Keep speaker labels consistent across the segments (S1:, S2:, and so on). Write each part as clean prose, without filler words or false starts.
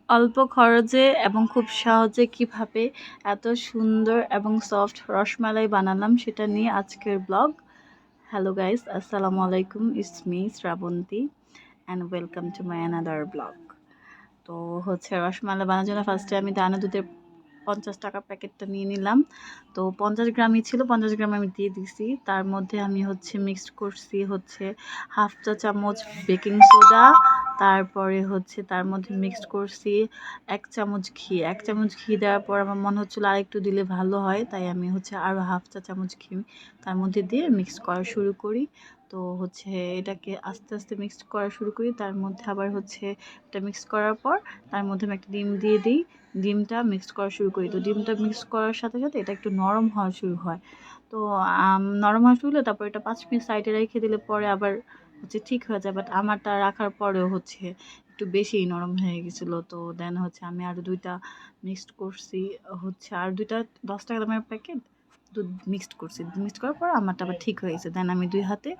S1: অল্প খরচে এবং খুব সহজে কিভাবে এত সুন্দর এবং সফট রসমালাই বানালাম সেটা নিয়ে আজকের ব্লগ। হ্যালো গাইস, আসসালামু আলাইকুম, it's me Srabanti and welcome to my another blog. তো রসমালাই বানানোর জন্য ফার্স্টে আমি দানা দুধের 50 টাকা প্যাকেটটা নিয়ে নিলাম। তো 50 গ্রামই ছিল, 50 গ্রাম আমি দিয়ে দিছি। তার মধ্যে আমি মিক্সড করছি হাফ চা চামচ বেকিং সোডা, তারপরে তার মধ্যে মিক্সড করছি 1 চামচ ঘি। 1 চামচ ঘি দেওয়ার পর আমার মনে হচ্ছিল আর একটু দিলে ভালো হয়, তাই আমি আরও হাফ চা চামচ ঘি তার মধ্যে দিয়ে মিক্স করা শুরু করি। তো এটাকে আস্তে আস্তে মিক্স করা শুরু করি। তার মধ্যে আবার এটা মিক্স করার পর তার মধ্যে আমি একটা ডিম দিয়ে দিই। ডিমটা মিক্স করা শুরু করি। তো ডিমটা মিক্স করার সাথে সাথে এটা একটু নরম হওয়া শুরু হয়। তো নরম হওয়া শুরু হলে তারপর এটা 5 মিনিট সাইডে রেখে দিলে পরে আবার ঠিক হয়ে যায়। বাট আমারটা রাখার পরেও একটু বেশিই নরম হয়ে গেছিলো। তো দেন আমি আরও 2টা মিক্সড করছি। আর 2টা 10 টাকা দামের প্যাকেট দুধ মিক্সড করছি। মিক্সড করার পর আমারটা আবার ঠিক হয়ে গেছে। দেন আমি 2 হাতে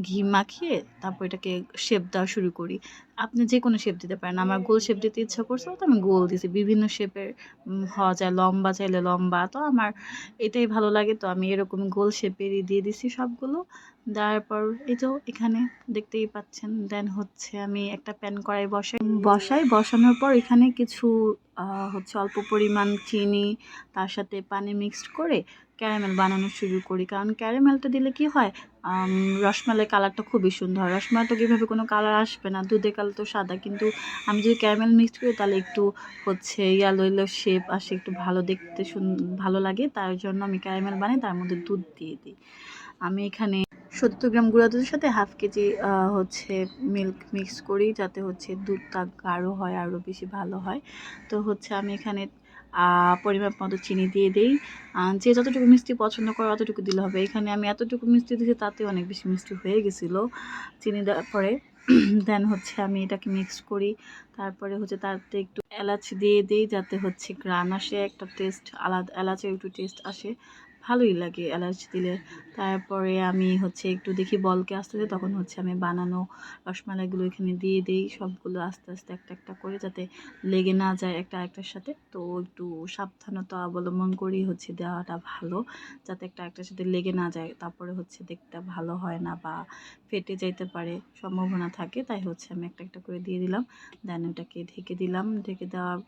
S1: ঘি মাখিয়ে তারপর এটাকে শেপ দেওয়া শুরু করি। আপনি যে কোনো শেপ দিতে পারেন। আমার গোল শেপ দিতে ইচ্ছা করছে, তো আমি গোল দিয়েছি। বিভিন্ন শেপের হওয়া যায়, লম্বা চাইলে লম্বা। তো আমার এটাই ভালো লাগে, তো আমি এরকম গোল শেপেরই দিয়ে দিছি সবগুলো। দেওয়ার পর এই তো এখানে দেখতেই পাচ্ছেন। দেন আমি একটা প্যান কড়াই বসানোর পর এখানে কিছু অল্প পরিমাণ চিনি, তার সাথে পানি মিক্সড করে ক্যারামেল বানানো শুরু করি। কারণ ক্যারামেলটা দিলে কি হয়, রসমালাই কালারটা খুবই সুন্দর হয়। রসমালাইটা কীভাবে কোনো কালার আসবে না, দুধের কালার তো সাদা, কিন্তু আমি যদি ক্যারামেল মিক্সড করি তাহলে একটু ইয়েলো ইয়েলো শেপ আসে, একটু ভালো দেখতে ভালো লাগে। তার জন্য আমি ক্যারামেল বানাই, তার মধ্যে দুধ দিয়ে দিই। আমি এখানে 70 গ্রাম গুঁড়া দুধের সাথে হাফ কেজি মিল্ক মিক্স করি, যাতে দুধটা গাঢ় হয়, আরও বেশি ভালো হয়। তো আমি এখানে পরিমাপ মতো চিনি দিয়ে দিই। যে যতটুকু মিষ্টি পছন্দ করে অতটুকু দিলে হবে। এখানে আমি এতটুকু মিষ্টি দিয়েছি, তাতে অনেক বেশি মিষ্টি হয়ে গেছিলো চিনি দেওয়ার পরে। দেন আমি এটাকে মিক্স করি। তারপরে তাতে একটু এলাচ দিয়ে দিই, যাতে গ্রান আসে, একটা টেস্ট আলাদা, এলাচের একটু টেস্ট আসে, ভালোই লাগে এলাচ দিলে। তারপরে আমি একটু দেখি বলকে আসতেছে, তখন আমি বানানো রসমালাইগুলো এখানে দিয়ে দিই। সবগুলো আস্তে আস্তে একটা একটা করে, যাতে লেগে না যায় একটা আরেকটার সাথে। তো একটু সাবধানতা অবলম্বন করেই দেওয়াটা ভালো, যাতে একটা আরেকটার সাথে লেগে না যায়। তারপরে দেখতে ভালো হয় না বা ফেটে যাইতে পারে, সম্ভাবনা থাকে। তাই আমি একটা একটা করে দিয়ে দিলাম। দেন ওটাকে ঢেকে দিলাম। ঢেকে দেওয়ার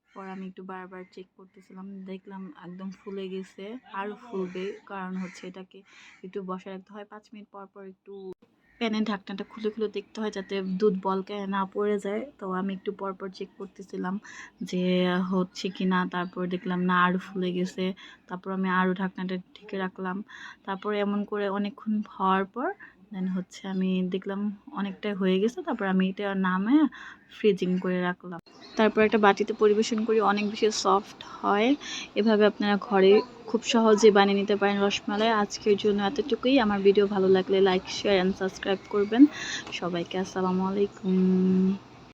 S1: পর আমি একটু বারবার চেক করতেছিলাম, দেখলাম একদম ফুলে গেছে। আরও ফুলবে, কারণ এটাকে একটু বসায় রাখতে হয়। 5 মিনিট পর পর একটু প্যানের ঢাকনাটা খুলে খুলে দেখতে হয়, যাতে দুধ বলকে না পড়ে যায়। তো আমি একটু পর পর চেক করতেছিলাম যে হচ্ছে কি না। তারপর দেখলাম না, আরও ফুলে গেছে। তারপর আমি আরও ঢাকনাটা ঢেকে রাখলাম। তারপরে এমন করে অনেকক্ষণ হওয়ার পর দেন আমি দেখলাম অনেকটাই হয়ে গেছে। তারপর আমি এটা নামে ফ্রিজিং করে রাখলাম। তারপর একটা বাটিতে পরিবেশন করি, অনেক বেশি সফট হয়। এভাবে আপনারা ঘরে খুব সহজে বানিয়ে নিতে পারেন রসমালাই। আজকের জন্য এতটুকুই। আমার ভিডিও ভালো লাগলে লাইক, শেয়ার অ্যান্ড সাবস্ক্রাইব করবেন। সবাইকে আসসালামু আলাইকুম।